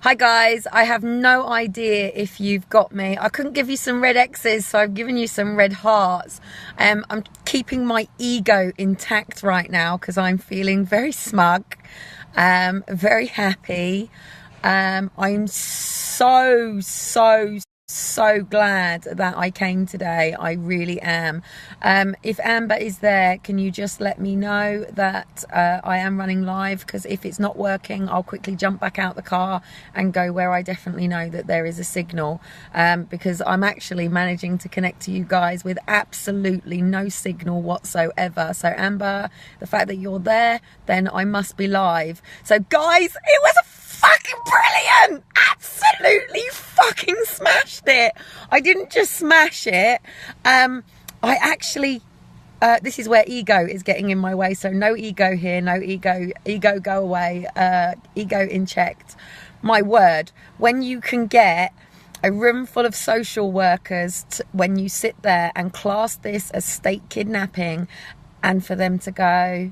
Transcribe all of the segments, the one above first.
Hi guys, I have no idea if you've got me. I couldn't give you some red X's, so I've given you some red hearts. I'm keeping my ego intact right now because I'm feeling very smug, very happy. I'm so glad that I came today. I really am. If Amber is there, can you just let me know that I am running live? Because if it's not working, I'll quickly jump back out the car and go where I definitely know that there is a signal, because I'm actually managing to connect to you guys with absolutely no signal whatsoever. So Amber, the fact that you're there, then I must be live. So guys, it was a fucking brilliant, absolutely fucking smashed it. I didn't just smash it, I actually this is where ego is getting in my way, so no ego here, no ego go away, ego in checked. My word, when you can get a room full of social workers when you sit there and class this as state kidnapping, and for them to go,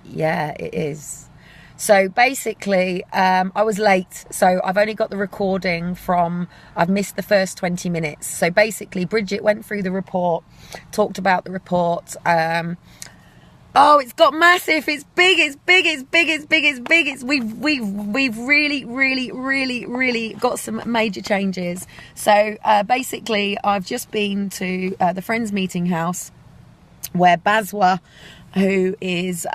yeah, it is. So basically, I was late, so I've only got the recording from, I've missed the first 20 minutes. So basically, Bridget went through the report, talked about the report. Oh, it's got massive, it's big, it's big, it's big, it's big, it's big. We've really got some major changes. So basically, I've just been to the Friends Meeting House where BASW, who is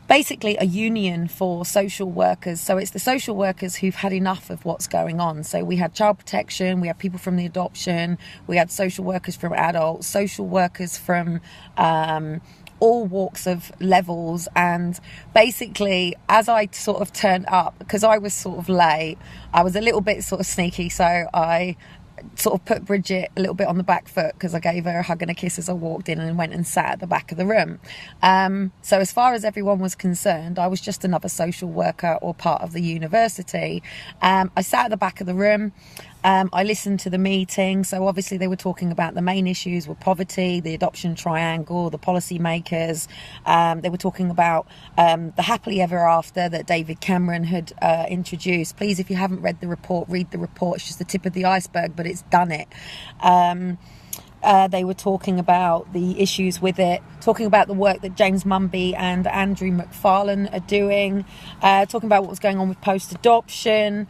basically a union for social workers. So it's the social workers who've had enough of what's going on. So we had child protection, we had people from the adoption, we had social workers from adults, social workers from all walks of levels. And basically, as I sort of turned up, because I was sort of late, I was a little bit sort of sneaky, so I sort of put Bridget a little bit on the back foot because I gave her a hug and a kiss as I walked in and went and sat at the back of the room. So as far as everyone was concerned, I was just another social worker or part of the university. I sat at the back of the room. I listened to the meeting. So obviously they were talking about the main issues were poverty, the adoption triangle, the policy makers. They were talking about the happily ever after that David Cameron had introduced. Please, if you haven't read the report, read the report. It's just the tip of the iceberg, but it's done it. They were talking about the issues with it, talking about the work that James Mumby and Andrew McFarlane are doing, talking about what's going on with post-adoption.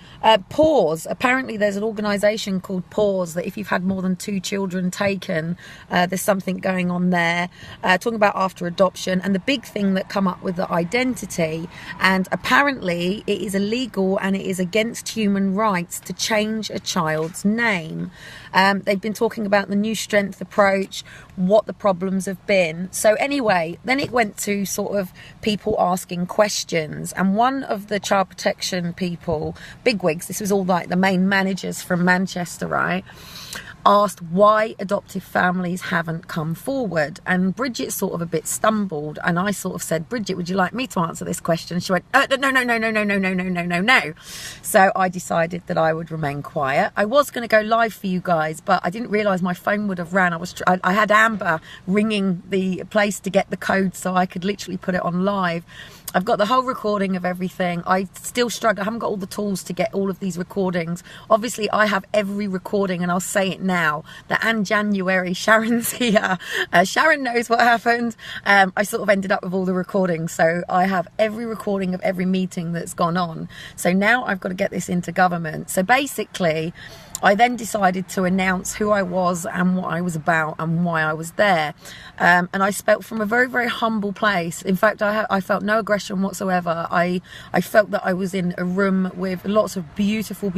Pause. Apparently there's an organisation called Pause that if you've had more than 2 children taken, there's something going on there. Talking about after adoption, and the big thing that come up with the identity. And apparently it is illegal and it is against human rights to change a child's name. They've been talking about the new strength approach, what the problems have been. So anyway, then it went to sort of people asking questions, and one of the child protection people, bigwigs, this was all like the main managers from Manchester, right, asked why adoptive families haven't come forward. And Bridget sort of a bit stumbled, and I sort of said, Bridget, would you like me to answer this question? She went, no. So I decided that I would remain quiet. I was going to go live for you guys, but I didn't realise my phone would have ran. I had Amber ringing the place to get the code so I could literally put it on live. I've got the whole recording of everything. I still struggle. I haven't got all the tools to get all of these recordings. Obviously, I have every recording, and I'll say it now. That in January, Sharon's here. Sharon knows what happened. I sort of ended up with all the recordings. So I have every recording of every meeting that's gone on. So now I've got to get this into government. So basically, I then decided to announce who I was and what I was about and why I was there. And I spoke from a very, very humble place. In fact, I felt no aggression whatsoever. I felt that I was in a room with lots of beautiful,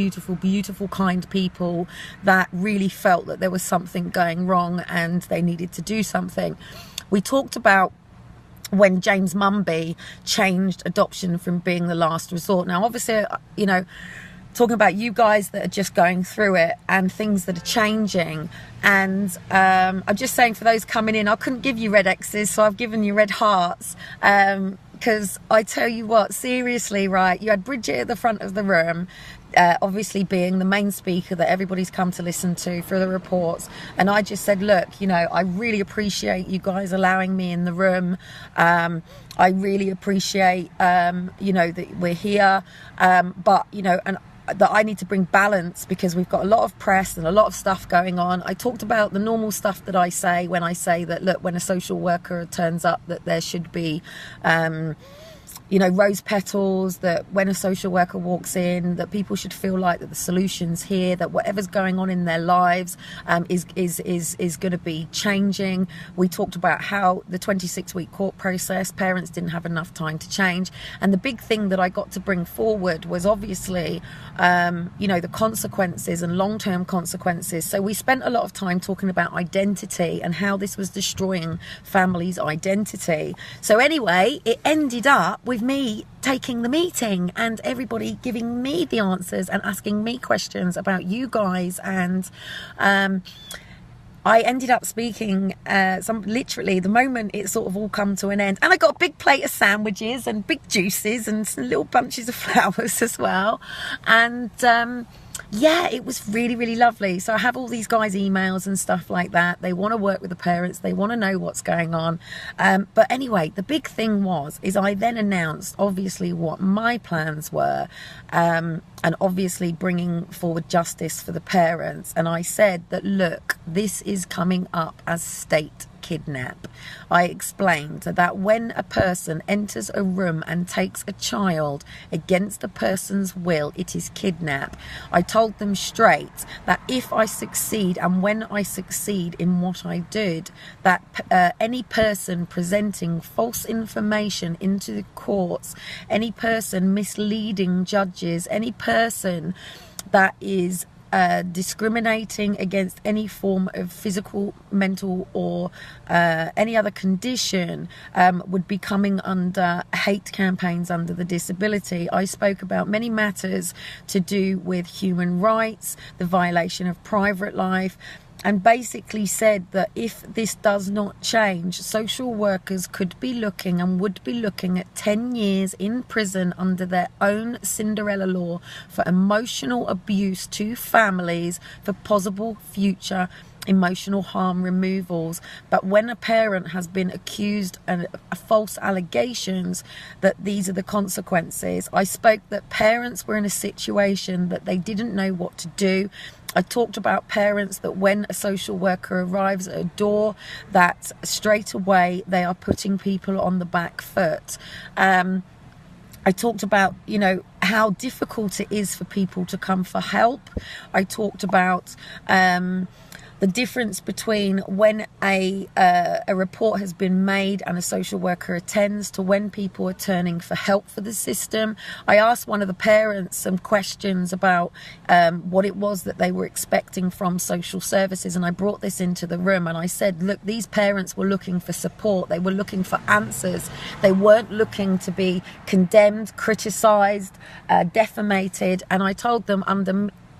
kind people that really felt that there was something going wrong and they needed to do something. We talked about when James Mumby changed adoption from being the last resort. Now, obviously, you know, talking about you guys that are just going through it and things that are changing. And I'm just saying, for those coming in, I couldn't give you red X's, so I've given you red hearts. because I tell you what, seriously, right, you had Bridget at the front of the room, obviously being the main speaker that everybody's come to listen to for the reports, and I just said, look, you know, I really appreciate you guys allowing me in the room. I really appreciate, you know, that we're here, but, you know, and that I need to bring balance because we've got a lot of press and a lot of stuff going on. I talked about the normal stuff that I say when I say that, look, when a social worker turns up, that there should be, you know, rose petals, that when a social worker walks in, that people should feel like that the solution's here, that whatever's going on in their lives is going to be changing. We talked about how the 26-week court process, parents didn't have enough time to change. And the big thing that I got to bring forward was obviously, you know, the consequences and long-term consequences. So we spent a lot of time talking about identity and how this was destroying families' identity. So anyway, it ended up with me taking the meeting and everybody giving me the answers and asking me questions about you guys, and I ended up speaking literally the moment it sort of all come to an end, and I got a big plate of sandwiches and big juices and some little bunches of flowers as well, and yeah, it was really, really lovely. So I have all these guys' emails and stuff like that. They want to work with the parents. They want to know what's going on. But anyway, the big thing is I then announced, obviously, what my plans were, and obviously bringing forward justice for the parents. And I said that, look, this is coming up as state kidnap. I explained that when a person enters a room and takes a child against a person's will, it is kidnap. I told them straight that if I succeed and when I succeed in what I did, that any person presenting false information into the courts, any person misleading judges, any person that is discriminating against any form of physical, mental or any other condition would be coming under hate campaigns under the disability. I spoke about many matters to do with human rights, the violation of private life, and basically said that if this does not change, social workers could be looking and would be looking at 10 years in prison under their own Cinderella law for emotional abuse to families, for possible future emotional harm removals. But when a parent has been accused of false allegations, that these are the consequences. I spoke that parents were in a situation that they didn't know what to do. I talked about parents that when a social worker arrives at a door, that straight away they are putting people on the back foot. I talked about, you know, how difficult it is for people to come for help. I talked about the difference between when a report has been made and a social worker attends to when people are turning for help for the system. I asked one of the parents some questions about what it was that they were expecting from social services, and I brought this into the room and I said, look, these parents were looking for support. They were looking for answers. They weren't looking to be condemned, criticised, defamated. And I told them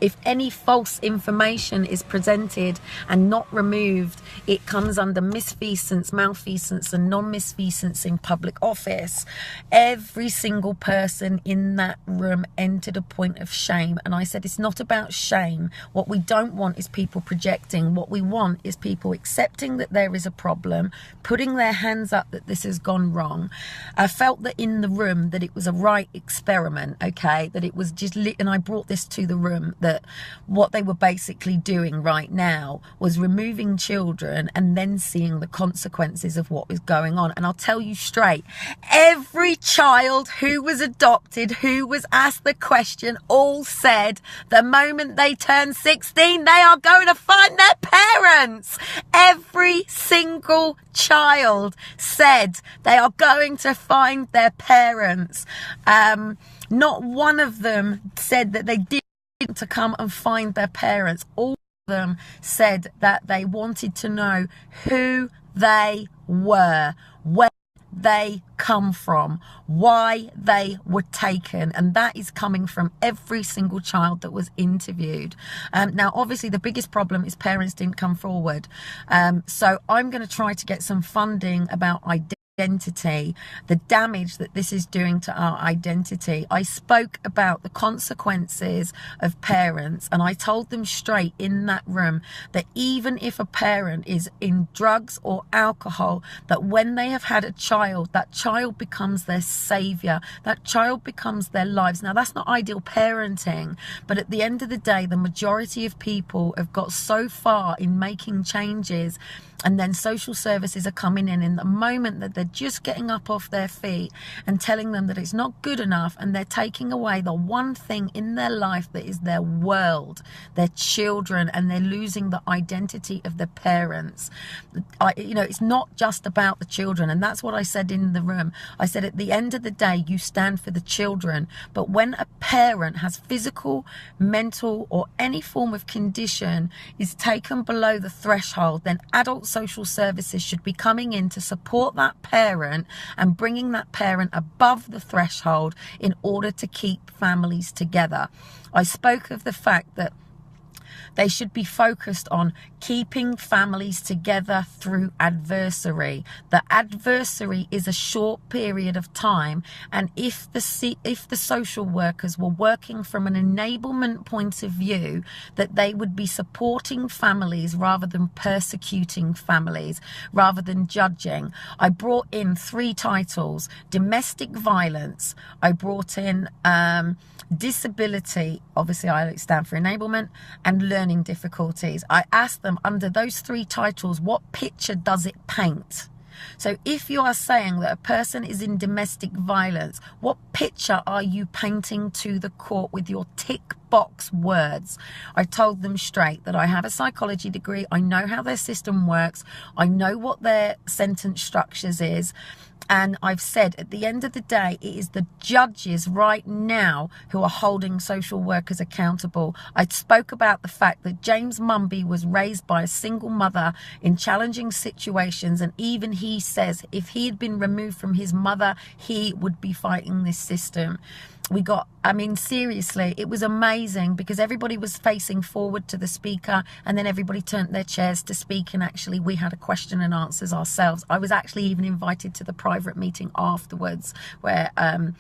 if any false information is presented and not removed, it comes under misfeasance, malfeasance and non-misfeasance in public office. Every single person in that room entered a point of shame. And I said, it's not about shame. What we don't want is people projecting. What we want is people accepting that there is a problem, putting their hands up that this has gone wrong. I felt that in the room that it was a right experiment, okay, that it was just and I brought this to the room, that what they were basically doing right now was removing children and then seeing the consequences of what was going on. And I'll tell you straight, every child who was adopted, who was asked the question, all said the moment they turn 16, they are going to find their parents. Every single child said they are going to find their parents. Not one of them said that they did to come and find their parents. All of them said that they wanted to know who they were, where they come from, why they were taken, and that is coming from every single child that was interviewed. Now obviously the biggest problem is parents didn't come forward, so I'm going to try to get some funding about identity identity, the damage that this is doing to our identity. I spoke about the consequences of parents, and I told them straight in that room that even if a parent is in drugs or alcohol, that when they have had a child, that child becomes their savior, that child becomes their lives. Now, that's not ideal parenting, but at the end of the day, the majority of people have got so far in making changes, and then social services are coming in the moment that they're just getting up off their feet and telling them that it's not good enough, and they're taking away the one thing in their life that is their world, their children, and they're losing the identity of their parents. It's not just about the children, and that's what I said in the room. I said, at the end of the day, you stand for the children, but when a parent has physical, mental, or any form of condition is taken below the threshold, then adult social services should be coming in to support that parent and bringing that parent above the threshold in order to keep families together. I spoke of the fact that they should be focused on keeping families together through adversary. The adversary is a short period of time, and if the social workers were working from an enablement point of view, that they would be supporting families rather than persecuting families, rather than judging. I brought in 3 titles: domestic violence, I brought in disability, obviously I stand for enablement, and learning difficulties. I asked them, under those 3 titles, what picture does it paint? So if you are saying that a person is in domestic violence, what picture are you painting to the court with your tick box words? I told them straight that I have a psychology degree, I know how their system works, I know what their sentence structures is, and I've said at the end of the day, it is the judges right now who are holding social workers accountable. I spoke about the fact that James Mumby was raised by a single mother in challenging situations, and even he says if he had been removed from his mother, he would be fighting this system. Seriously, it was amazing because everybody was facing forward to the speaker, and then everybody turned their chairs to speak, and actually we had a question and answers ourselves. I was actually even invited to the private meeting afterwards where, and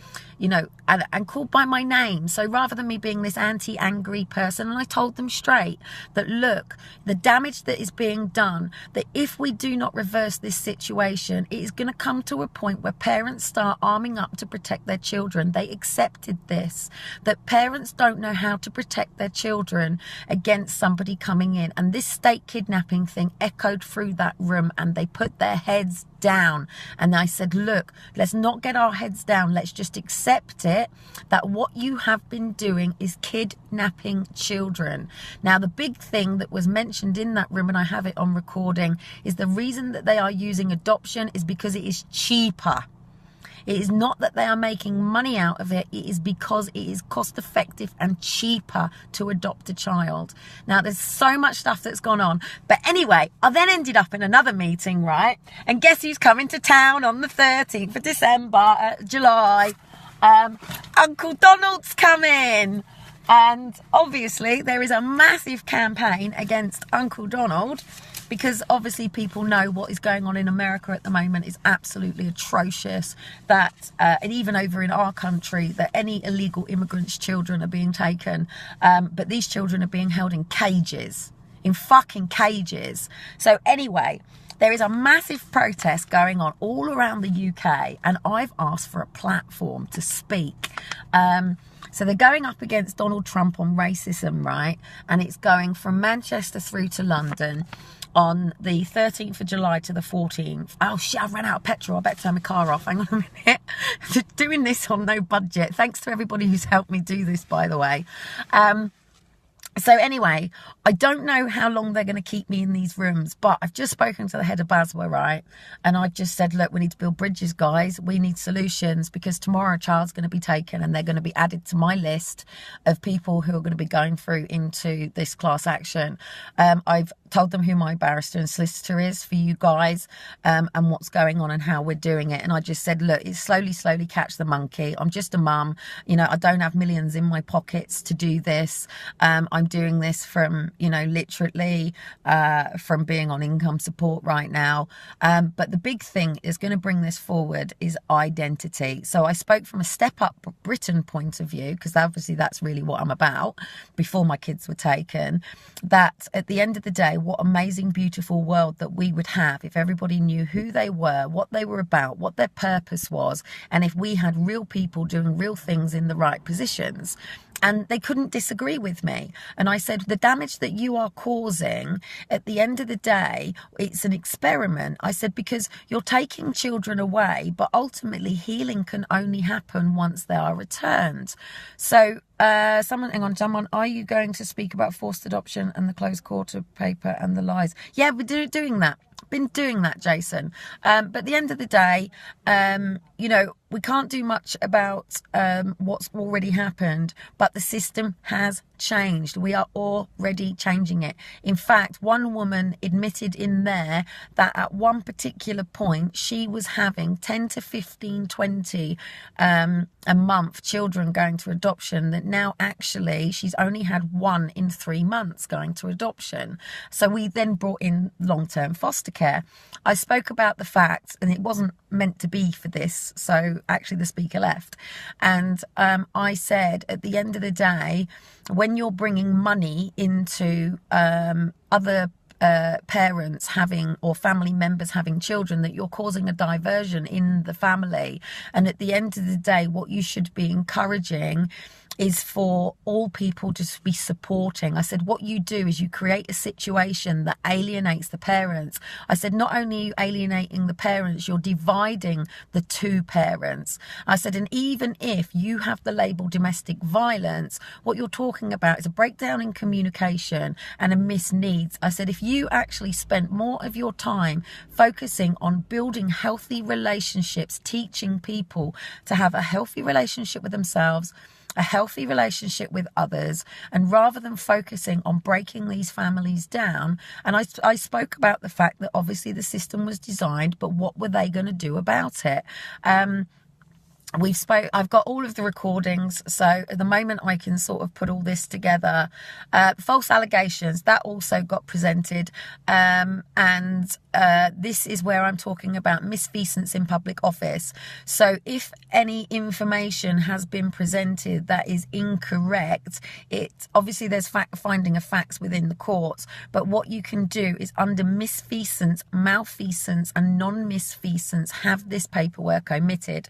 called by my name. So rather than me being this anti-angry person, and I told them straight that, look, the damage that is being done, that if we do not reverse this situation, it is going to come to a point where parents start arming up to protect their children. They accepted this, that parents don't know how to protect their children against somebody coming in, and this state kidnapping thing echoed through that room, and they put their heads down. And I said, look, let's not get our heads down, let's just accept it, that what you have been doing is kidnapping children. Now, the big thing that was mentioned in that room, and I have it on recording, is the reason that they are using adoption is because it is cheaper. It is not that they are making money out of it. It is because it is cost effective and cheaper to adopt a child. Now, there's so much stuff that's gone on. But anyway, I then ended up in another meeting, right? And guess who's coming to town on the 13th of December, July? Uncle Donald's coming. And obviously there is a massive campaign against Uncle Donald, because obviously people know what is going on in America at the moment is absolutely atrocious, that and even over in our country, that any illegal immigrants' children are being taken, but these children are being held in cages, in fucking cages. So anyway, there is a massive protest going on all around the UK, and I've asked for a platform to speak. So they're going up against Donald Trump on racism, right? And it's going from Manchester through to London on the 13th of July to the 14th. Oh shit, I've run out of petrol. I better turn my car off. Hang on a minute. Doing this on no budget. Thanks to everybody who's helped me do this, by the way. So anyway, I don't know how long they're going to keep me in these rooms, but I've just spoken to the head of BASW, right? And I just said, look, we need to build bridges, guys. We need solutions, because tomorrow a child's going to be taken and they're going to be added to my list of people who are going to be going through into this class action. I've told them who my barrister and solicitor is for you guys, and what's going on and how we're doing it. And I just said, look, it's slowly catch the monkey. I'm just a mum. I don't have millions in my pockets to do this. I'm doing this from, literally from being on income support right now. But the big thing is going to bring this forward is identity. So I spoke from a Step Up Britain point of view, because obviously that's really what I'm about, before my kids were taken, that at the end of the day, what amazing, beautiful world that we would have if everybody knew who they were, what they were about, what their purpose was, and if we had real people doing real things in the right positions. And they couldn't disagree with me. And I said, the damage that you are causing, at the end of the day, it's an experiment. I said, because you're taking children away, but ultimately healing can only happen once they are returned. So someone, are you going to speak about forced adoption and the closed quarter paper and the lies? Yeah, we're doing that. Been doing that, Jason. But at the end of the day, we can't do much about what's already happened, but the system has changed. We are already changing it. In fact, one woman admitted in there that at one particular point she was having 10 to 15, 20 a month children going to adoption, that now actually she's only had 1 in 3 months going to adoption. So we then brought in long-term foster care. I spoke about the fact, and it wasn't meant to be for this, so actually the speaker left, and I said, at the end of the day, when you're bringing money into other parents having, or family members having children, that you're causing a diversion in the family. And at the end of the day, what you should be encouraging is for all people to be supporting. I said, what you do is you create a situation that alienates the parents. I said, not only are you alienating the parents, you're dividing the two parents. I said, and even if you have the label domestic violence, what you're talking about is a breakdown in communication and a missed needs. I said, if you actually spent more of your time focusing on building healthy relationships, teaching people to have a healthy relationship with themselves, a healthy relationship with others, and rather than focusing on breaking these families down, and I spoke about the fact that obviously the system was designed, but what were they going to do about it? I've got all of the recordings, so at the moment I can sort of put all this together. False allegations, that also got presented, and this is where I'm talking about misfeasance in public office. So if any information has been presented that is incorrect, obviously there's finding of facts within the courts, but what you can do is under misfeasance, malfeasance and non-misfeasance, have this paperwork omitted.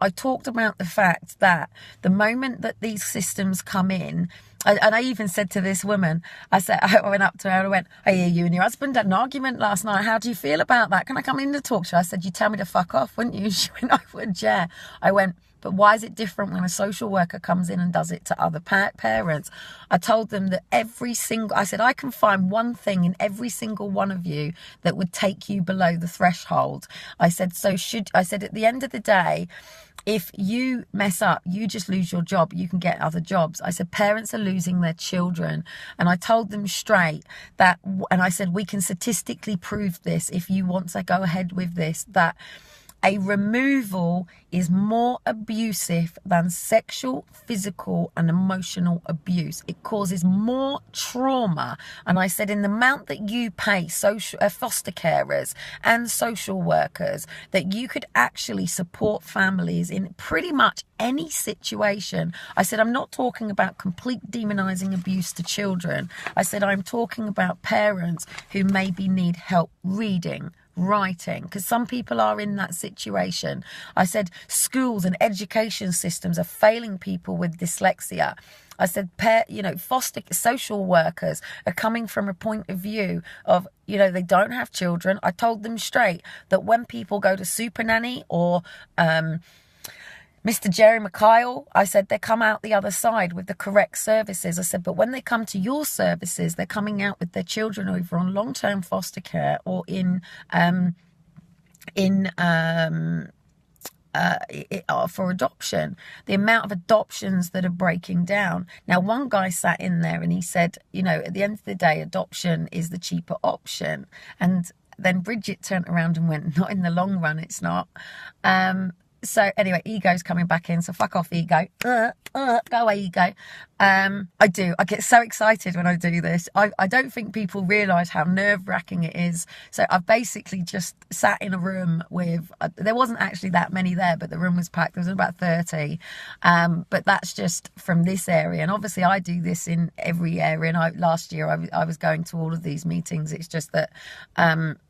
I talked about the fact that the moment that these systems come in, and I even said to this woman, I went up to her and I went, I hear you and your husband had an argument last night. How do you feel about that? Can I come in to talk to you? I said, you'd tell me to fuck off, wouldn't you? She went, I would, yeah. I went, but why is it different when a social worker comes in and does it to other parents? I told them that I said, I can find one thing in every single one of you that would take you below the threshold. I said, at the end of the day, if you mess up, you just lose your job. You can get other jobs. I said, parents are losing their children. And I told them straight that, and I said, we can statistically prove this if you want to go ahead with this, that a removal is more abusive than sexual, physical and emotional abuse. It causes more trauma. And I said, in the amount that you pay foster carers and social workers, that you could actually support families in pretty much any situation. I said, I'm not talking about complete demonizing abuse to children. I said, I'm talking about parents who maybe need help reading, writing, because some people are in that situation. I said schools and education systems are failing people with dyslexia. I said, foster social workers are coming from a point of view of, they don't have children. I told them straight that when people go to Super Nanny or Mr. Jerry McKyle, I said, they come out the other side with the correct services. I said, but when they come to your services, they're coming out with their children either on long-term foster care or for adoption. The amount of adoptions that are breaking down. Now, one guy sat in there and he said, at the end of the day, adoption is the cheaper option. And then Bridget turned around and went, not in the long run, it's not. So anyway, ego's coming back in. So fuck off, ego. Go away, ego. I get so excited when I do this. I don't think people realise how nerve-wracking it is. So I've basically just sat in a room with, there wasn't actually that many there, but the room was packed. There was about 30. But that's just from this area. And obviously I do this in every area. And last year I was going to all of these meetings. It's just that,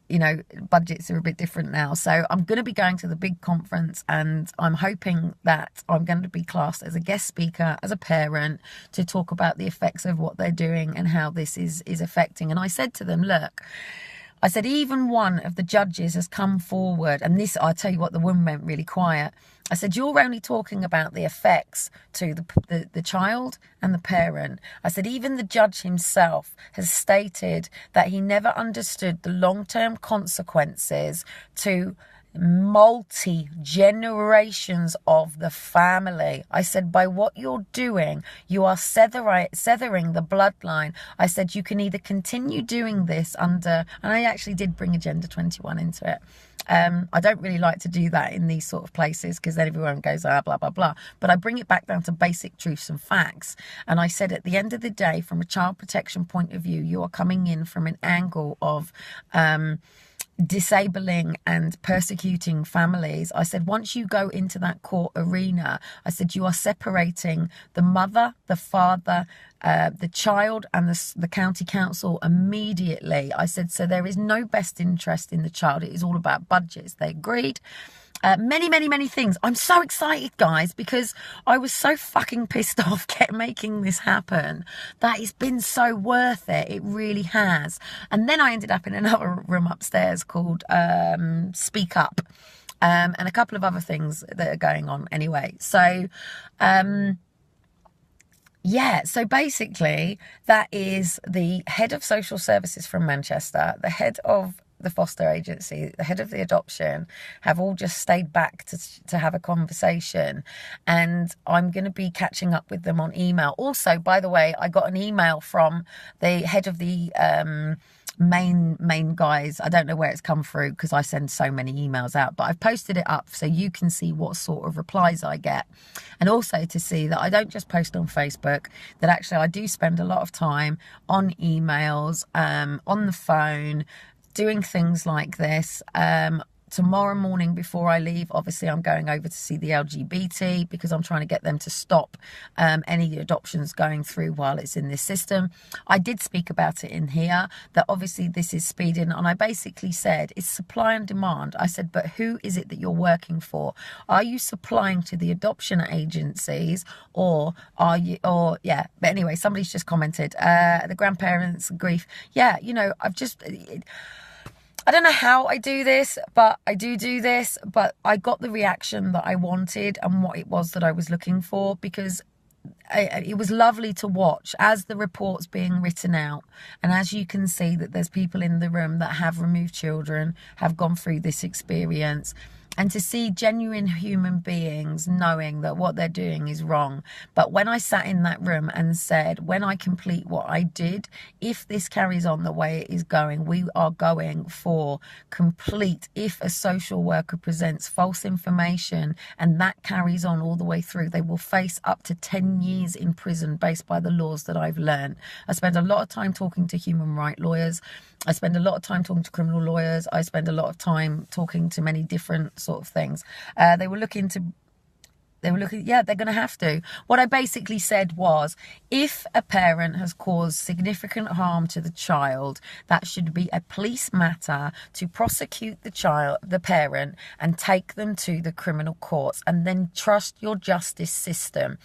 you know, budgets are a bit different now. So I'm going to be going to the big conference, and I'm hoping that I'm going to be classed as a guest speaker, as a parent, to talk about the effects of what they're doing and how this is affecting. And I said to them, look, I said, even one of the judges has come forward, and this, I'll tell you what, the woman went really quiet. I said, you're only talking about the effects to the child and the parent. I said, even the judge himself has stated that he never understood the long-term consequences to multi-generations of the family. I said, by what you're doing, you are severing the bloodline. I said, you can either continue doing this under, and I actually did bring Agenda 21 into it. I don't really like to do that in these sort of places because then everyone goes, blah, blah, blah. But I bring it back down to basic truths and facts. And I said, at the end of the day, from a child protection point of view, you are coming in from an angle of disabling and persecuting families. I said, once you go into that court arena, I said, you are separating the mother, the father, the child and the county council immediately. I said, so there is no best interest in the child. It is all about budgets. They agreed. Many things. I'm so excited, guys, because I was so fucking pissed off making this happen that it's been so worth it. It really has. And then I ended up in another room upstairs called Speak Up, and a couple of other things that are going on anyway. So, yeah, so basically that is the head of social services from Manchester, the head of the foster agency, the head of the adoption, have all just stayed back to have a conversation, and I'm going to be catching up with them on email. Also, by the way, I got an email from the head of the main guys. I don't know where it's come through because I send so many emails out, but I've posted it up so you can see what sort of replies I get, and also to see that I don't just post on Facebook, that actually I do spend a lot of time on emails, on the phone, doing things like this. Tomorrow morning before I leave, obviously I'm going over to see the LGBT because I'm trying to get them to stop any adoptions going through while it's in this system. I did speak about it in here, that obviously this is speeding, and I basically said it's supply and demand. I said, but who is it that you're working for? Are you supplying to the adoption agencies, or are you, or yeah, but anyway, somebody's just commented, the grandparents' grief. Yeah, you know, I don't know how I do this, but I do this, but I got the reaction that I wanted and what it was that I was looking for, because it was lovely to watch as the report's being written out, and as you can see that there's people in the room that have removed children, have gone through this experience, and to see genuine human beings knowing that what they're doing is wrong. But when I sat in that room and said, when I complete what I did, if this carries on the way it is going, we are going for complete, if a social worker presents false information and that carries on all the way through, they will face up to 10 years in prison based by the laws that I've learned. I spend a lot of time talking to human rights lawyers. I spend a lot of time talking to criminal lawyers. I spend a lot of time talking to many different sort of things. They were looking, yeah, they're going to have to. What I basically said was, if a parent has caused significant harm to the child, that should be a police matter to prosecute the parent and take them to the criminal courts, and then trust your justice system.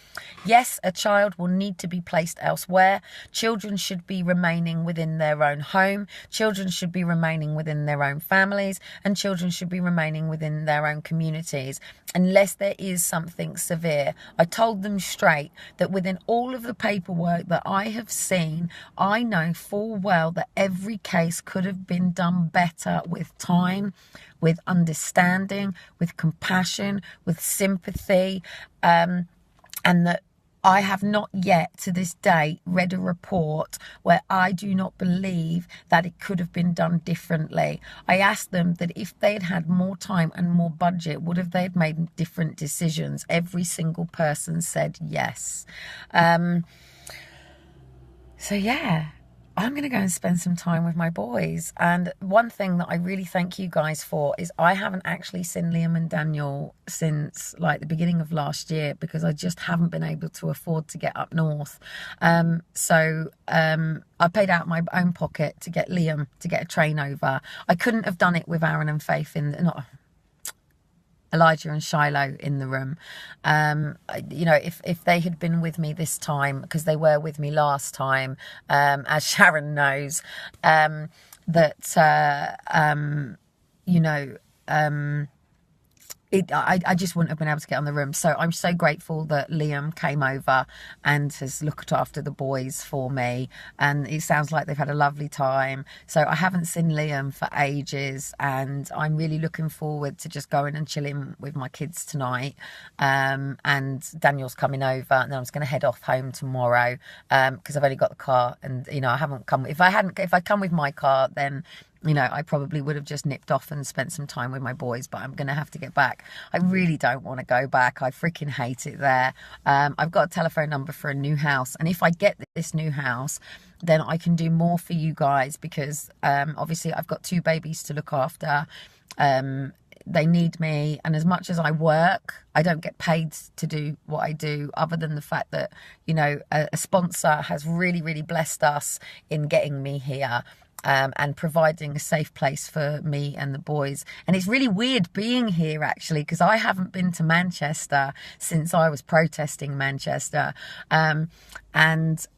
Yes, a child will need to be placed elsewhere. Children should be remaining within their own home. Children should be remaining within their own families, and children should be remaining within their own communities, unless there is something severe. I told them straight that within all of the paperwork that I have seen, I know full well that every case could have been done better with time, with understanding, with compassion, with sympathy, and that I have not yet to this day read a report where I do not believe that it could have been done differently. I asked them that if they had had more time and more budget, would have they have made different decisions? Every single person said yes. So yeah, I'm going to go and spend some time with my boys. And one thing that I really thank you guys for is I haven't actually seen Liam and Daniel since like the beginning of last year because I just haven't been able to afford to get up north. So I paid out my own pocket to get Liam to get a train over. I couldn't have done it with Aaron and Faith not Elijah and Shiloh in the room. You know, if they had been with me this time, because they were with me last time, as Sharon knows, you know, I just wouldn't have been able to get on the room. So I'm so grateful that Liam came over and has looked after the boys for me. And it sounds like they've had a lovely time. So I haven't seen Liam for ages. And I'm really looking forward to just going and chilling with my kids tonight. And Daniel's coming over. And then I'm just going to head off home tomorrow because I've only got the car. And, you know, I haven't come. If I come with my car, then you know, I probably would have just nipped off and spent some time with my boys, but I'm going to have to get back. I really don't want to go back. I freaking hate it there. I've got a telephone number for a new house. And if I get this new house, then I can do more for you guys because obviously I've got 2 babies to look after. They need me. And as much as I work, I don't get paid to do what I do other than the fact that, you know, a sponsor has really, really blessed us in getting me here. And providing a safe place for me and the boys. And it's really weird being here, actually, because I haven't been to Manchester since I was protesting Manchester. And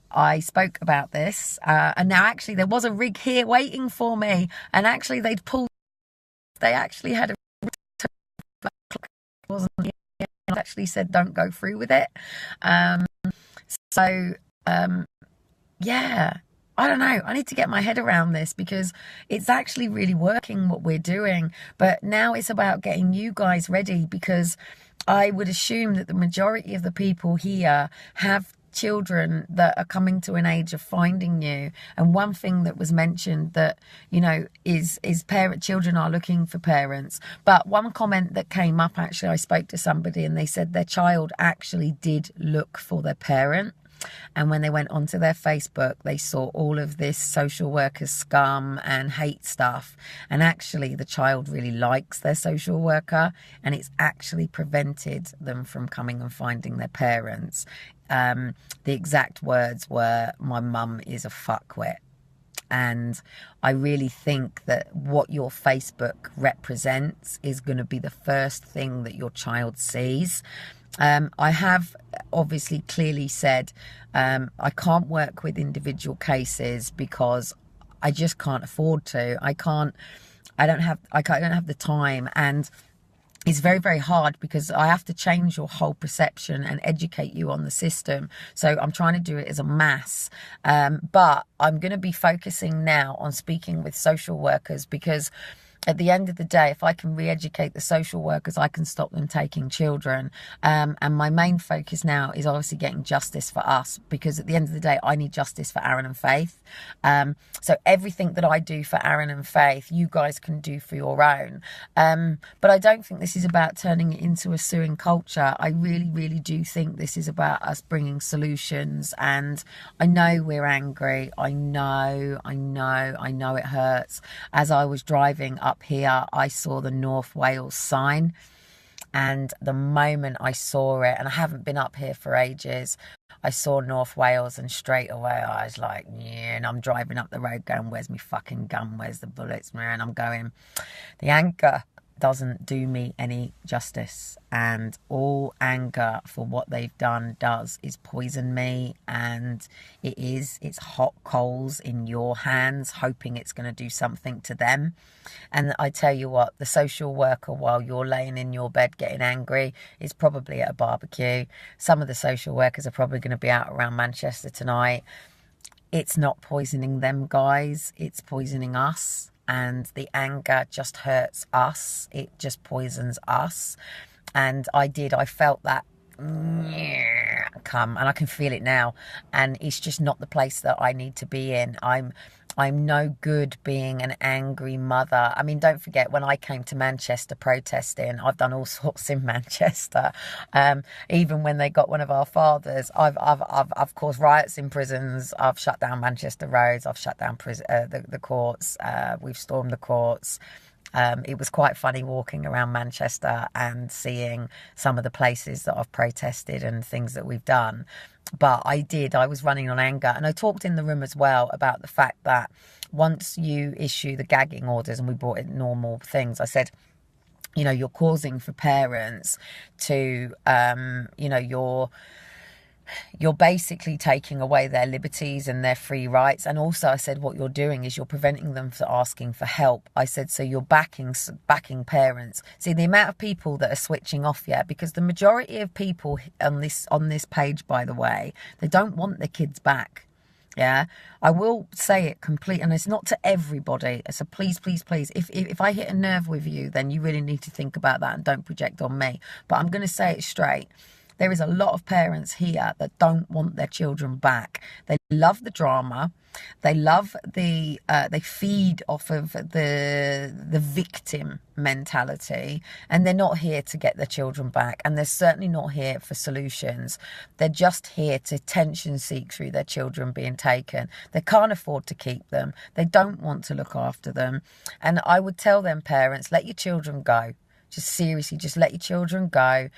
I spoke about this. And now, actually, there was a rig here waiting for me. And actually, they actually had a wasn't actually said, don't go through with it. Yeah. I don't know. I need to get my head around this because it's actually really working what we're doing. But now it's about getting you guys ready because I would assume that the majority of the people here have children that are coming to an age of finding you. And one thing that was mentioned that, you know, is children are looking for parents. But one comment that came up, actually, I spoke to somebody and they said their child actually did look for their parent. And when they went onto their Facebook, they saw all of this social worker scum and hate stuff. And actually, the child really likes their social worker. And it's actually prevented them from coming and finding their parents. The exact words were, my mum is a fuckwit. And I really think that what your Facebook represents is going to be the first thing that your child sees. I have obviously clearly said I can't work with individual cases because I just can't afford to. I don't have the time, and it's very, very hard because I have to change your whole perception and educate you on the system. So I'm trying to do it as a mass. But I'm going to be focusing now on speaking with social workers because at the end of the day, if I can re-educate the social workers, I can stop them taking children. And my main focus now is obviously getting justice for us because at the end of the day, I need justice for Aaron and Faith. So everything that I do for Aaron and Faith, you guys can do for your own. But I don't think this is about turning it into a suing culture. I really, really do think this is about us bringing solutions. And I know we're angry. I know it hurts. As I was driving up here, I saw the North Wales sign, and the moment I saw it, and I haven't been up here for ages, I saw North Wales and straight away I was like, yeah, and I'm driving up the road going, where's my fucking gun, where's the bullets, man? I'm going, the anger doesn't do me any justice, and all anger for what they've done is poison me, and it's hot coals in your hands hoping it's going to do something to them. And I tell you what, the social worker, while you're laying in your bed getting angry, is probably at a barbecue. Some of the social workers are probably going to be out around Manchester tonight. It's not poisoning them, guys, it's poisoning us. And the anger just hurts us. It just poisons us. And I felt that come, and I can feel it now, and it's just not the place that I need to be in. I'm no good being an angry mother. I mean, don't forget, when I came to Manchester protesting, I've done all sorts in Manchester. Even when they got one of our fathers, I've caused riots in prisons. I've shut down Manchester roads. I've shut down the courts. We've stormed the courts. It was quite funny walking around Manchester and seeing some of the places that I've protested and things that we've done. But I was running on anger. And I talked in the room as well about the fact that once you issue the gagging orders, and we brought in normal things, I said, you know, you're causing for parents to, you know, you're basically taking away their liberties and their free rights. And also I said, what you're doing is you're preventing them from asking for help. I said, so you're backing parents. See, the amount of people that are switching off, because the majority of people on this page, by the way, they don't want their kids back. Yeah, I will say it complete, and it's not to everybody. So please, please, please, if I hit a nerve with you, then you really need to think about that and don't project on me. But I'm going to say it straight. There is a lot of parents here that don't want their children back. They love the drama. They love they feed off of the victim mentality, and they're not here to get their children back, and they're certainly not here for solutions. They're just here to attention seek through their children being taken. They can't afford to keep them. They don't want to look after them. And I would tell them, parents, let your children go. Just seriously, just let your children go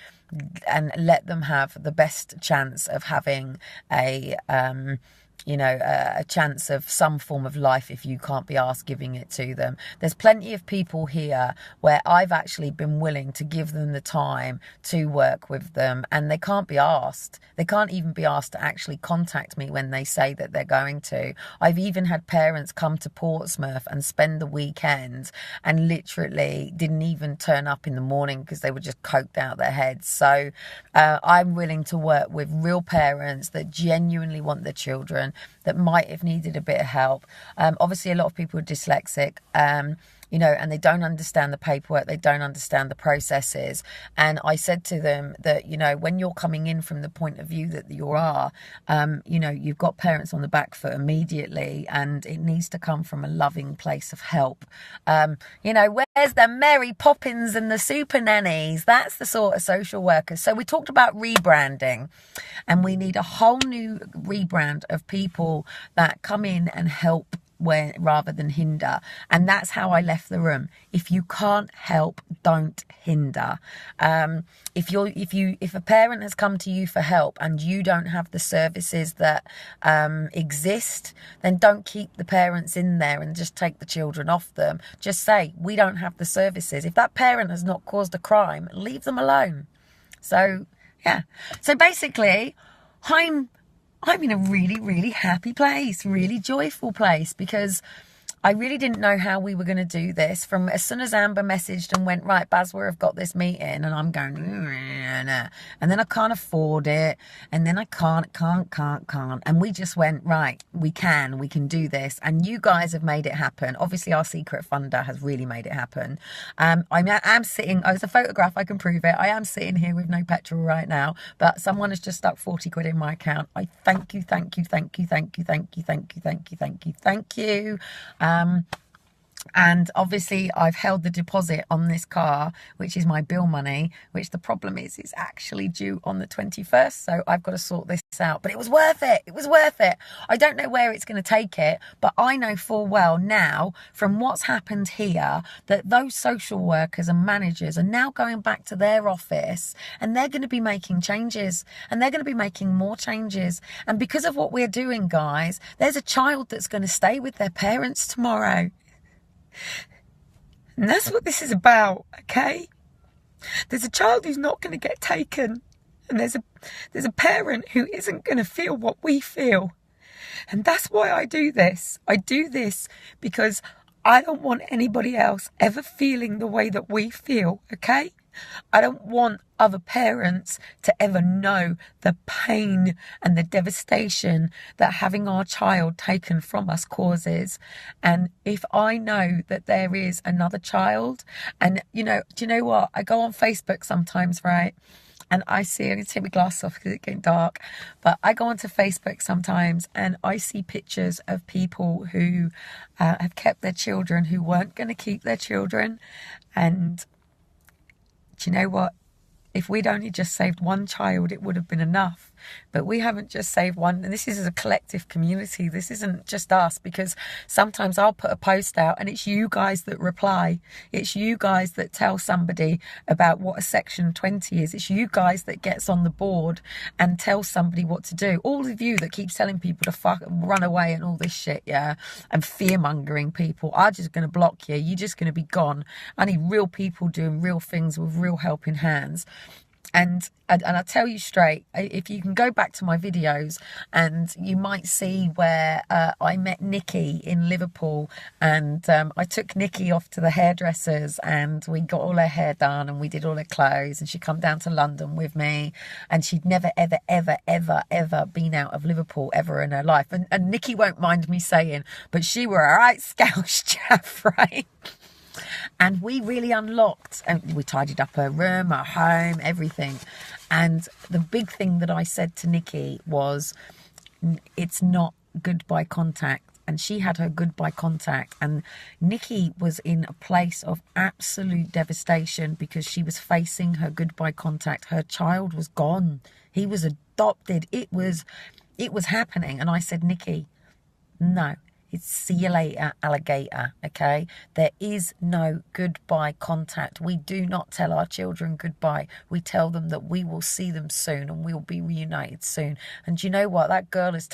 and let them have the best chance of having a chance of some form of life if you can't be asked giving it to them. There's plenty of people here where I've actually been willing to give them the time to work with them, and they can't be asked. They can't even be asked to actually contact me when they say that they're going to. I've even had parents come to Portsmouth and spend the weekend and literally didn't even turn up in the morning because they were just coked out their heads. So I'm willing to work with real parents that genuinely want their children, that might have needed a bit of help. Obviously, a lot of people are dyslexic, and they don't understand the paperwork, they don't understand the processes. And I said to them that, when you're coming in from the point of view that you are, you've got parents on the back foot immediately, and it needs to come from a loving place of help. Where's the Mary Poppins and the super nannies? That's the sort of social workers. So we talked about rebranding, and we need a whole new rebrand of people that come in and help rather than hinder. And that's how I left the room. If you can't help, don't hinder. If a parent has come to you for help and you don't have the services that exist, then don't keep the parents in there and just take the children off them. Just say, we don't have the services. If that parent has not caused a crime, leave them alone. So basically, I'm in a really, really happy place, really joyful place, because I really didn't know how we were going to do this. From as soon as Amber messaged and went, right, BASW have got this meeting, and I'm going, and then I can't afford it, and then I can't, and we just went, right, we can do this, and you guys have made it happen. Obviously, our secret funder has really made it happen. I'm sitting, it's a photograph, I can prove it. I am sitting here with no petrol right now, but someone has just stuck 40 quid in my account. I thank you. And obviously I've held the deposit on this car, which is my bill money, which the problem is actually due on the 21st. So I've got to sort this out, but it was worth it. It was worth it. I don't know where it's going to take it, but I know full well now from what's happened here that those social workers and managers are now going back to their office, and they're going to be making changes, and they're going to be making more changes. And because of what we're doing, guys, there's a child that's going to stay with their parents tomorrow. And that's what this is about, okay? There's a child who's not going to get taken, and there's a parent who isn't going to feel what we feel. And that's why I do this. I do this because I don't want anybody else ever feeling the way that we feel, okay? I don't want other parents to ever know the pain and the devastation that having our child taken from us causes. And if I know that there is another child, and do you know what? I go on Facebook sometimes, right? and I see, I need to take my glasses off because it's getting dark, but I go onto Facebook sometimes and I see pictures of people who have kept their children who weren't going to keep their children. And do you know what? If we'd only just saved one child, it would have been enough. But we haven't just saved one. And this is a collective community. This isn't just us, because sometimes I'll put a post out and it's you guys that reply. It's you guys that tell somebody about what a Section 20 is. It's you guys that gets on the board and tells somebody what to do. All of you that keeps telling people to run away and all this shit, yeah, and fear-mongering people are just going to block you. You're just going to be gone. I need real people doing real things with real helping hands. And I tell you straight, if you can go back to my videos, and you might see where I met Nikki in Liverpool, and I took Nikki off to the hairdressers and we got all her hair done and we did all her clothes, and she come down to London with me, and she'd never, ever, ever, ever, ever been out of Liverpool ever in her life. And Nikki won't mind me saying, but she were a right scouse chaff, right? And we really unlocked, and we tidied up her room, her home, everything. And the big thing that I said to Nikki was, it's not goodbye contact. And she had her goodbye contact. And Nikki was in a place of absolute devastation because she was facing her goodbye contact. Her child was gone. He was adopted. It was happening. And I said, Nikki, no. It's see you later, alligator, okay? There is no goodbye contact. We do not tell our children goodbye. We tell them that we will see them soon and we'll be reunited soon. And you know what? That girl has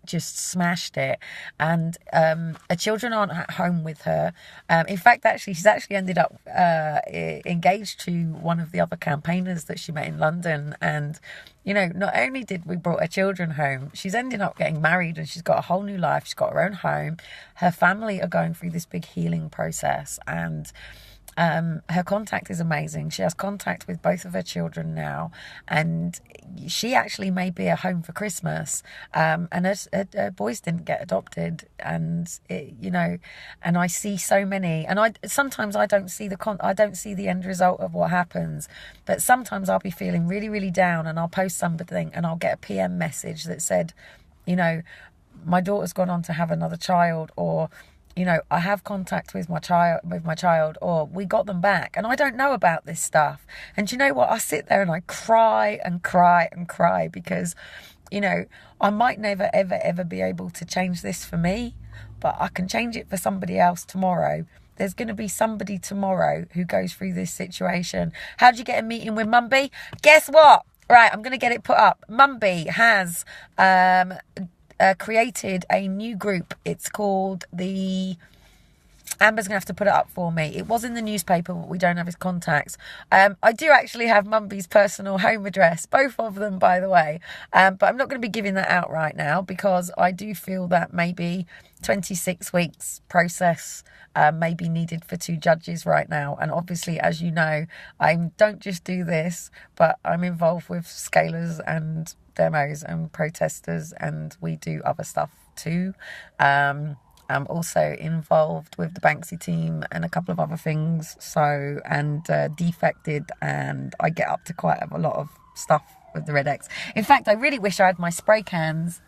just smashed it. And her children aren't at home with her. In fact, she's actually ended up engaged to one of the other campaigners that she met in London. And you know, not only did we brought her children home, she's ended up getting married and she's got a whole new life. She's got her own home. Her family are going through this big healing process, and her contact is amazing. She has contact with both of her children now, and she actually may be at home for Christmas. And her boys didn't get adopted, and and I see so many. And sometimes I don't see I don't see the end result of what happens. But sometimes I'll be feeling really, really down, and I'll post something, and I'll get a PM message that said, my daughter's gone on to have another child, or I have contact with my child, or we got them back, and I don't know about this stuff. And you know what? I sit there and I cry and cry and cry because, I might never, ever, ever be able to change this for me, but I can change it for somebody else tomorrow. There's going to be somebody tomorrow who goes through this situation. How'd you get a meeting with Mumby? Guess what? Right, I'm going to get it put up. Mumby has created a new group. It's called the... Amber's going to have to put it up for me. It was in the newspaper, but we don't have his contacts. I do actually have Mumby's personal home address, both of them, by the way. But I'm not going to be giving that out right now because I do feel that maybe 26 weeks process may be needed for 2 judges right now. And obviously, as you know, I don't just do this, but I'm involved with scalers and demos and protesters, and we do other stuff too. I'm also involved with the Banksy team and a couple of other things, and Defected, and I get up to quite a lot of stuff with the Red X. In fact, I really wish I had my spray cans.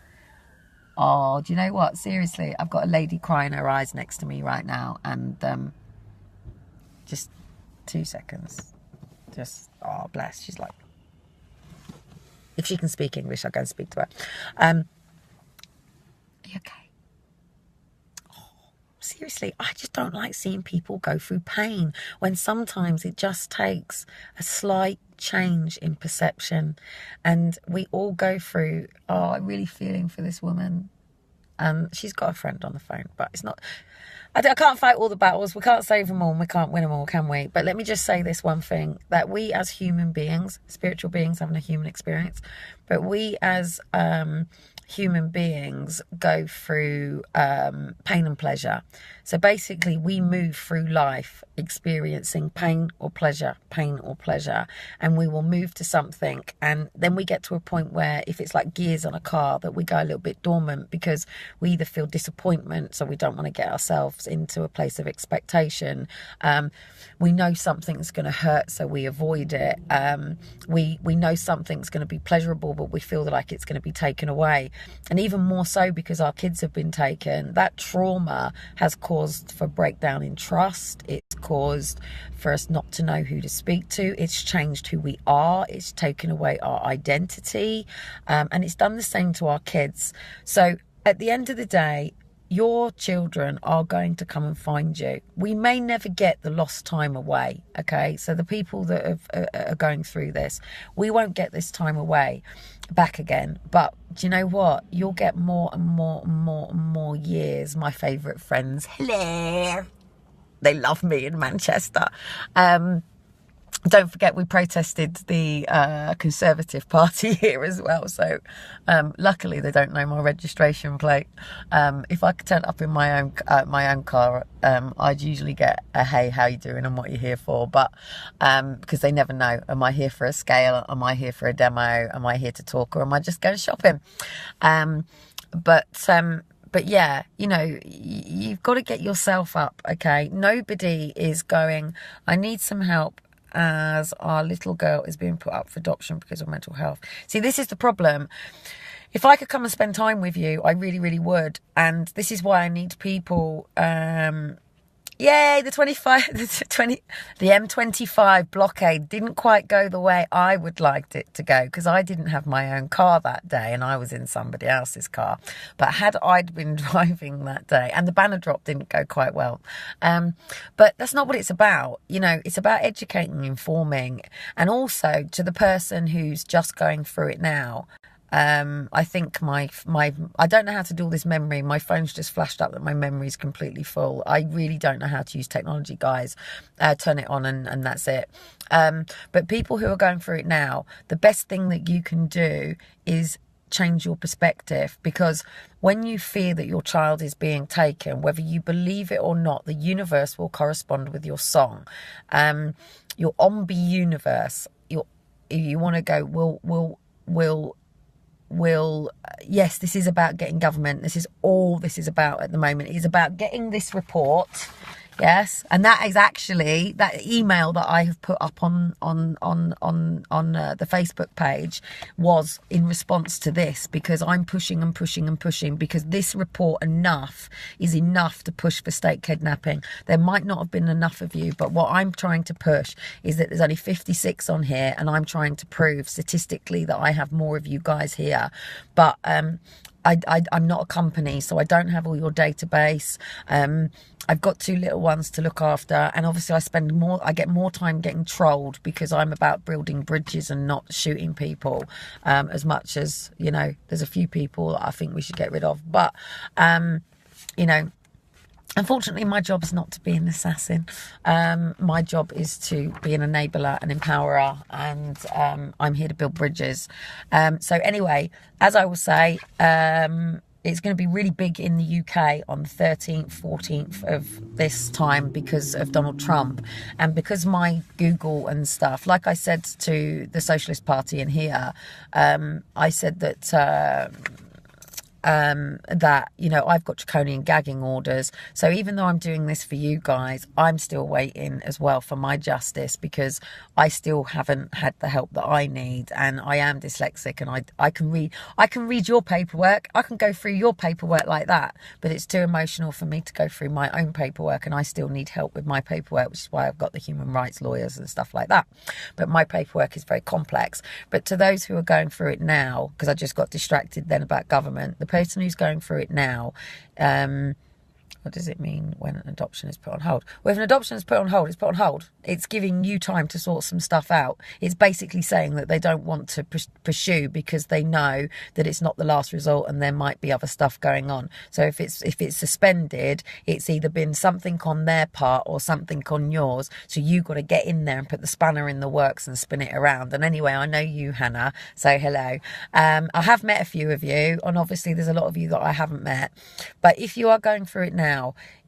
Oh, do you know what? Seriously, I've got a lady crying her eyes next to me right now, and just 2 seconds. Just, oh, bless. She's like, if she can speak English, I'll go and speak to her. Are you okay? Seriously, I just don't like seeing people go through pain when sometimes it just takes a slight change in perception. And we all go through, I'm really feeling for this woman. She's got a friend on the phone, but it's not... I can't fight all the battles. We can't save them all, and we can't win them all, can we? But let me just say this one thing, that we as human beings, spiritual beings having a human experience, but we as human beings go through pain and pleasure. So basically we move through life experiencing pain or pleasure, and we will move to something, and then we get to a point where, if it's like gears on a car, that we go a little bit dormant because we either feel disappointment, so we don't want to get ourselves into a place of expectation. We know something's going to hurt, so we avoid it. We know something's going to be pleasurable, but we feel like it's going to be taken away. And even more so because our kids have been taken, that trauma has caused for breakdown in trust. It's caused for us not to know who to speak to. It's changed who we are. It's taken away our identity. And it's done the same to our kids. So at the end of the day, your children are going to come and find you. We may never get the lost time away, okay? So the people that are going through this, we won't get this time away back again. But do you know what? You'll get more and more and more and more years. My favourite friends, hello. They love me in Manchester. Don't forget, we protested the Conservative Party here as well. So luckily they don't know my registration plate. If I could turn up in my own car, I'd usually get a hey, how you doing and what you're here for. But because they never know, am I here for a scale? Am I here for a demo? Am I here to talk, or am I just going shopping? But yeah, you know, you've got to get yourself up, okay? Nobody is going, I need some help, as our little girl is being put up for adoption because of mental health. See, this is the problem. If I could come and spend time with you, I really, really would. And this is why I need people. Yay, the M25 blockade didn't quite go the way I would like it to go, because I didn't have my own car that day and I was in somebody else's car. But had I'd been driving that day, and the banner drop didn't go quite well. But that's not what it's about. You know, it's about educating, informing, and also to the person who's just going through it now. I think my I don't know how to do all this memory. My phone's just flashed up that my memory is completely full. I really don't know how to use technology, guys. Turn it on and that's it. But people who are going through it now, the best thing that you can do is change your perspective, because when you fear that your child is being taken, whether you believe it or not, the universe will correspond with your song. Your ombi universe, you want to go, yes, this is about getting government. This is all this is about at the moment. It is about getting this report. Yes, and that is actually that email that I have put up on the Facebook page was in response to this, because I'm pushing and pushing and pushing, because this report is enough to push for state kidnapping. There might not have been enough of you, but what I'm trying to push is that there's only 56 on here, and I'm trying to prove statistically that I have more of you guys here. But I'm not a company, so I don't have all your database. I've got 2 little ones to look after, and obviously I get more time getting trolled, because I'm about building bridges and not shooting people, as much as, you know, there's a few people that I think we should get rid of. But you know, unfortunately, my job is not to be an assassin. My job is to be an enabler, an empowerer, and I'm here to build bridges. So anyway, as I will say, it's going to be really big in the UK on the 13th, 14th of this time, because of Donald Trump, and because my Google and stuff. Like I said to the Socialist Party in here, I said that that, you know, I've got draconian gagging orders. So even though I'm doing this for you guys, I'm still waiting as well for my justice, because I still haven't had the help that I need, and I am dyslexic, and I can read your paperwork. I can go through your paperwork like that, but it's too emotional for me to go through my own paperwork, and I still need help with my paperwork, which is why I've got the human rights lawyers and stuff like that. But my paperwork is very complex. But to those who are going through it now, because I just got distracted then about government, the person who's going through it now, What does it mean when an adoption is put on hold? Well, if an adoption is put on hold, it's put on hold. It's giving you time to sort some stuff out. It's basically saying that they don't want to pursue because they know that it's not the last result and there might be other stuff going on. So if it's suspended, it's either been something on their part or something on yours. So you got to get in there and put the spanner in the works and spin it around. And anyway, I know you, Hannah. So hello. I have met a few of you, and obviously there's a lot of you that I haven't met. But if you are going through it now,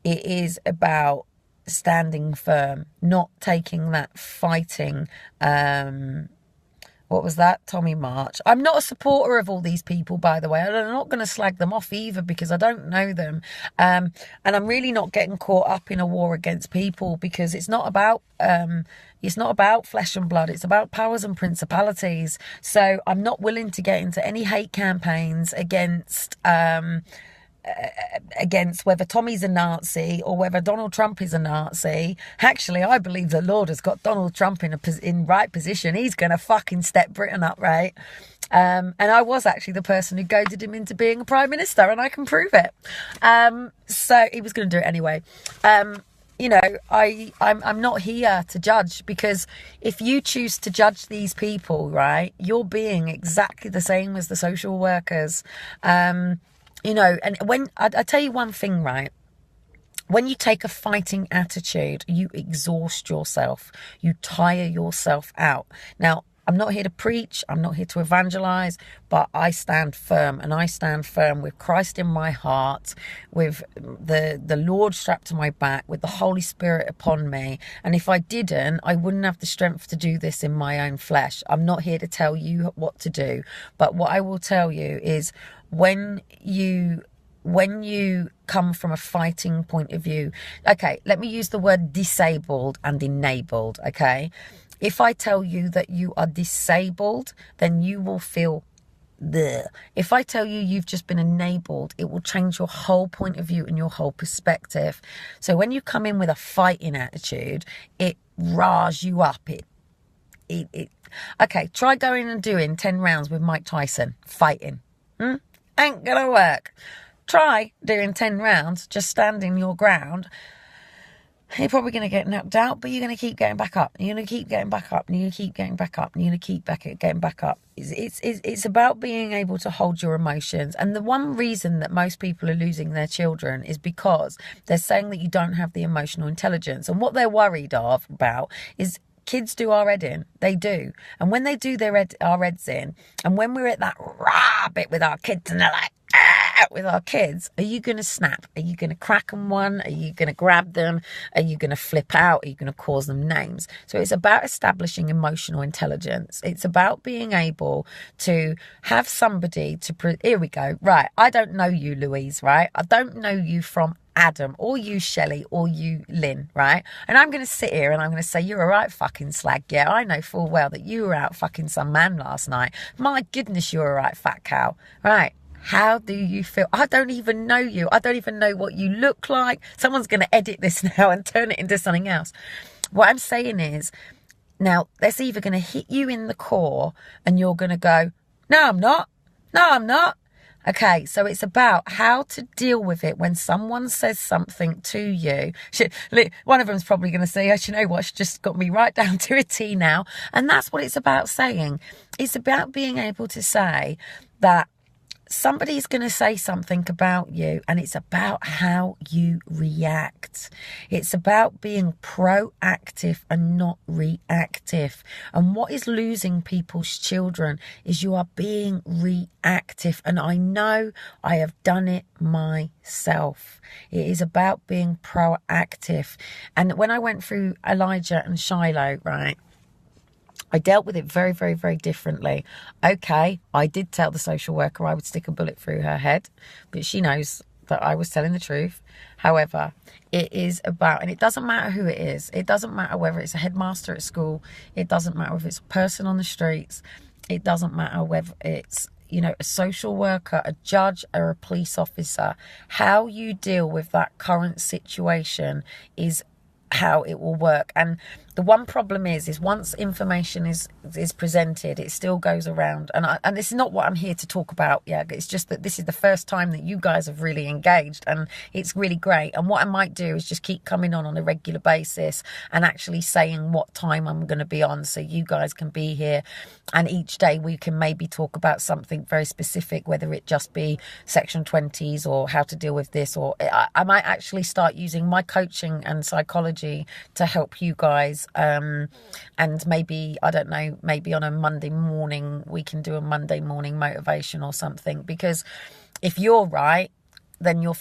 it is about standing firm, not taking that fighting. What was that? Tommy March. I'm not a supporter of all these people, by the way. I'm not going to slag them off either because I don't know them. And I'm really not getting caught up in a war against people because it's not about flesh and blood. It's about powers and principalities. So I'm not willing to get into any hate campaigns against whether Tommy's a Nazi or whether Donald Trump is a Nazi. Actually, I believe the Lord has got Donald Trump in right position. He's going to fucking step Britain up, right? And I was actually the person who goaded him into being a prime minister, and I can prove it. So he was going to do it anyway. You know, I'm not here to judge, because if you choose to judge these people, right, you're being exactly the same as the social workers. You know, and when I tell you one thing, right, when you take a fighting attitude, you exhaust yourself, you tire yourself out. Now, I'm not here to preach, I'm not here to evangelize, but I stand firm, and I stand firm with Christ in my heart, with the Lord strapped to my back, with the Holy Spirit upon me. And if I didn't, I wouldn't have the strength to do this in my own flesh. I'm not here to tell you what to do, but what I will tell you is when you come from a fighting point of view, okay, let me use the word disabled and enabled, okay? If I tell you that you are disabled, then you will feel bleh. If I tell you you've just been enabled, it will change your whole point of view and your whole perspective. So when you come in with a fighting attitude, it riles you up. Okay, try going and doing 10 rounds with Mike Tyson, fighting. Ain't gonna work. Try doing 10 rounds, just standing your ground. You're probably going to get knocked out, but you're going to keep getting back up. You're going to keep getting back up. And you're going to keep getting back up. And you're going to keep getting back up. It's about being able to hold your emotions. And the one reason that most people are losing their children is because they're saying that you don't have the emotional intelligence. And what they're worried about is kids do our head in. They do. And when they do our heads in, and when we're at that rah bit with our kids and they're like, with our kids, are you going to snap? Are you going to crack them one? Are you going to grab them? Are you going to flip out? Are you going to cause them names? So it's about establishing emotional intelligence. It's about being able to have somebody here we go. Right. I don't know you, Louise, right? I don't know you from Adam, or you, Shelley, or you, Lynn, right? And I'm going to sit here and I'm going to say, you're a right fucking slag. Yeah, I know full well that you were out fucking some man last night. My goodness, you're a right fat cow. Right. How do you feel? I don't even know you. I don't even know what you look like. Someone's going to edit this now and turn it into something else. What I'm saying is, now, that's either going to hit you in the core and you're going to go, no, I'm not. No, I'm not. Okay, so it's about how to deal with it when someone says something to you. One of them's probably going to say, oh, you know what, she just got me right down to a T now. And that's what it's about saying. It's about being able to say that somebody's going to say something about you, and it's about how you react. It's about being proactive and not reactive. And what is losing people's children is you are being reactive. And I know I have done it myself. It is about being proactive. And when I went through Elijah and Shiloh, right, I dealt with it very, very, very differently. Okay, I did tell the social worker I would stick a bullet through her head, but she knows that I was telling the truth. However, it is about, and it doesn't matter who it is. It doesn't matter whether it's a headmaster at school. It doesn't matter if it's a person on the streets. It doesn't matter whether it's, you know, a social worker, a judge, or a police officer. How you deal with that current situation is how it will work. And The one problem is once information is presented, it still goes around. And this is not what I'm here to talk about. Yeah, it's just that this is the first time that you guys have really engaged, and it's really great. And what I might do is just keep coming on a regular basis and actually saying what time I'm going to be on, so you guys can be here. And each day we can maybe talk about something very specific, whether it just be Section 20s or how to deal with this, or I might actually start using my coaching and psychology to help you guys. And maybe, I don't know, maybe on a Monday morning we can do a Monday morning motivation or something, because if you're right, then you're